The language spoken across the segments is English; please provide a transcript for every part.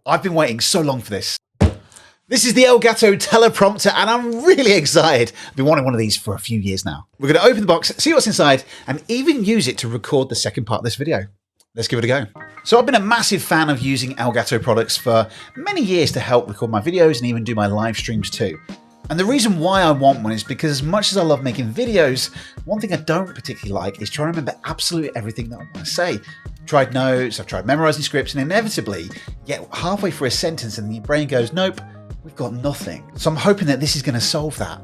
I've been waiting so long for this. This is the Elgato Teleprompter and I'm really excited. I've been wanting one of these for a few years now. We're going to open the box, see what's inside, and even use it to record the second part of this video. Let's give it a go. So I've been a massive fan of using Elgato products for many years to help record my videos and even do my live streams too. And the reason why I want one is because as much as I love making videos, one thing I don't particularly like is trying to remember absolutely everything that I want to say. I've tried notes, I've tried memorizing scripts, and inevitably you get halfway through a sentence and your brain goes, nope, we've got nothing. So I'm hoping that this is going to solve that.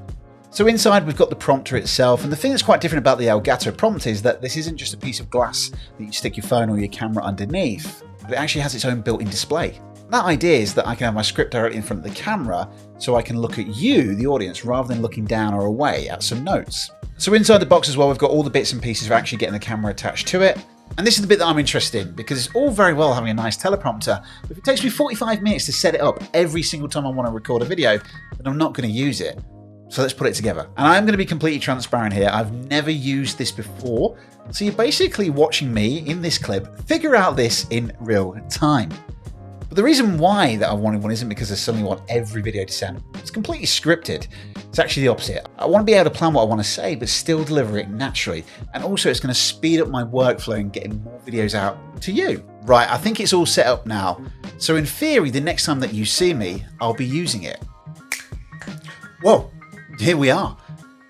So inside we've got the prompter itself, and the thing that's quite different about the Elgato Prompter is that this isn't just a piece of glass that you stick your phone or your camera underneath, but it actually has its own built-in display. That idea is that I can have my script directly in front of the camera so I can look at you, the audience, rather than looking down or away at some notes. So inside the box as well, we've got all the bits and pieces for actually getting the camera attached to it. And this is the bit that I'm interested in because it's all very well having a nice teleprompter, but if it takes me 45 minutes to set it up every single time I want to record a video, then I'm not going to use it. So let's put it together. And I'm going to be completely transparent here. I've never used this before. So you're basically watching me in this clip figure out this in real time. But the reason why that I wanted one isn't because I suddenly want every video to sound it's completely scripted. It's actually the opposite. I want to be able to plan what I want to say, but still deliver it naturally. And also it's going to speed up my workflow and getting more videos out to you. Right, I think it's all set up now. So in theory, the next time that you see me, I'll be using it. Whoa, here we are.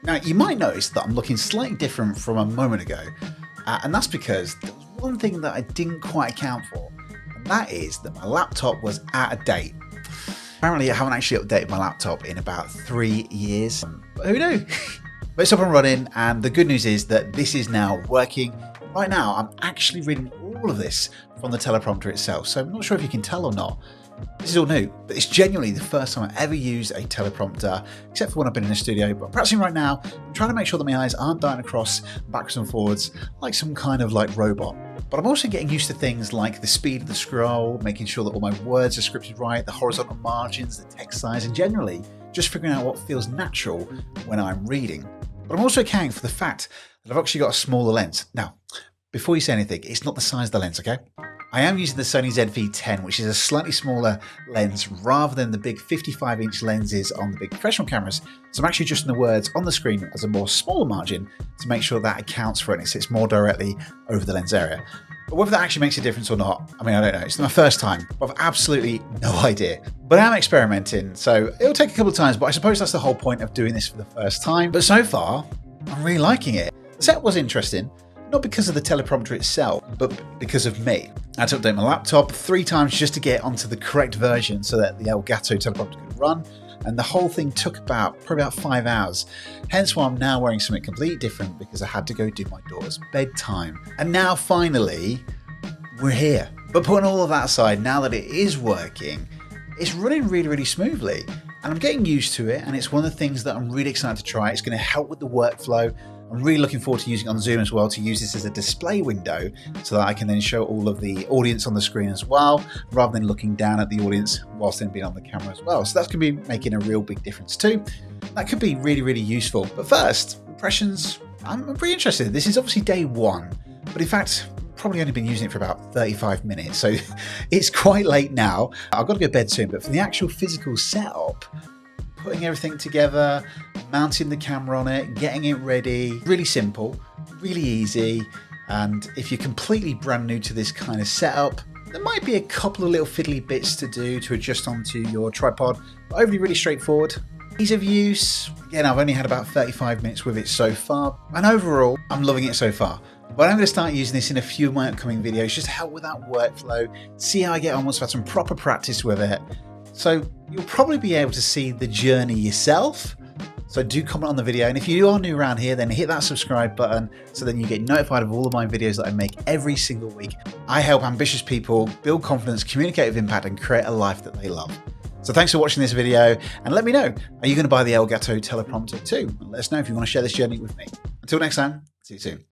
Now you might notice that I'm looking slightly different from a moment ago. And that's because there was one thing that I didn't quite account for. That is that my laptop was out of date. Apparently I haven't actually updated my laptop in about 3 years. But who knew? But it's up and running, and the good news is that this is now working. Right now I'm actually reading all of this from the teleprompter itself, so I'm not sure if you can tell or not. This is all new, but it's genuinely the first time I ever used a teleprompter, except for when I've been in a studio. But practicing right now, I'm trying to make sure that my eyes aren't darting across backwards and forwards like some kind of robot. But I'm also getting used to things like the speed of the scroll, making sure that all my words are scripted right, the horizontal margins, the text size, and generally just figuring out what feels natural when I'm reading. But I'm also accounting for the fact that I've actually got a smaller lens. Now, before you say anything, it's not the size of the lens, okay? I am using the Sony ZV-10, which is a slightly smaller lens rather than the big 55-inch lenses on the big professional cameras. So I'm actually adjusting the words on the screen as a more smaller margin to make sure that accounts for it and it sits more directly over the lens area. But whether that actually makes a difference or not, I mean, I don't know. It's my first time. I've absolutely no idea. But I'm experimenting, so it'll take a couple of times, but I suppose that's the whole point of doing this for the first time. But so far, I'm really liking it. The set was interesting. Not because of the teleprompter itself, but because of me. I had to update my laptop 3 times just to get onto the correct version so that the Elgato teleprompter could run, and the whole thing took probably about 5 hours. Hence why I'm now wearing something completely different because I had to go do my daughter's bedtime. And now finally, we're here. But putting all of that aside, now that it is working, it's running really, really smoothly. And I'm getting used to it, and it's one of the things that I'm really excited to try. It's going to help with the workflow. I'm really looking forward to using it on Zoom as well, to use this as a display window so that I can then show all of the audience on the screen as well, rather than looking down at the audience whilst then being on the camera as well. So that's going to be making a real big difference too. That could be really, really useful. But first, impressions, I'm pretty interested. This is obviously day 1, but in fact, probably only been using it for about 35 minutes. So it's quite late now. I've got to go to bed soon, but for the actual physical setup, putting everything together, mounting the camera on it, getting it ready, really simple, really easy. And if you're completely brand new to this kind of setup, there might be a couple of little fiddly bits to do to adjust onto your tripod, but overly really straightforward. Ease of use, again, I've only had about 35 minutes with it so far, and overall, I'm loving it so far. But I'm going to start using this in a few of my upcoming videos just to help with that workflow, see how I get on once I've had some proper practice with it. So you'll probably be able to see the journey yourself. So do comment on the video, and if you are new around here, then hit that subscribe button so then you get notified of all of my videos that I make every single week. I help ambitious people build confidence, communicate with impact, and create a life that they love. So thanks for watching this video, and let me know, are you going to buy the Elgato Teleprompter too? And let us know if you want to share this journey with me. Until next time, see you soon.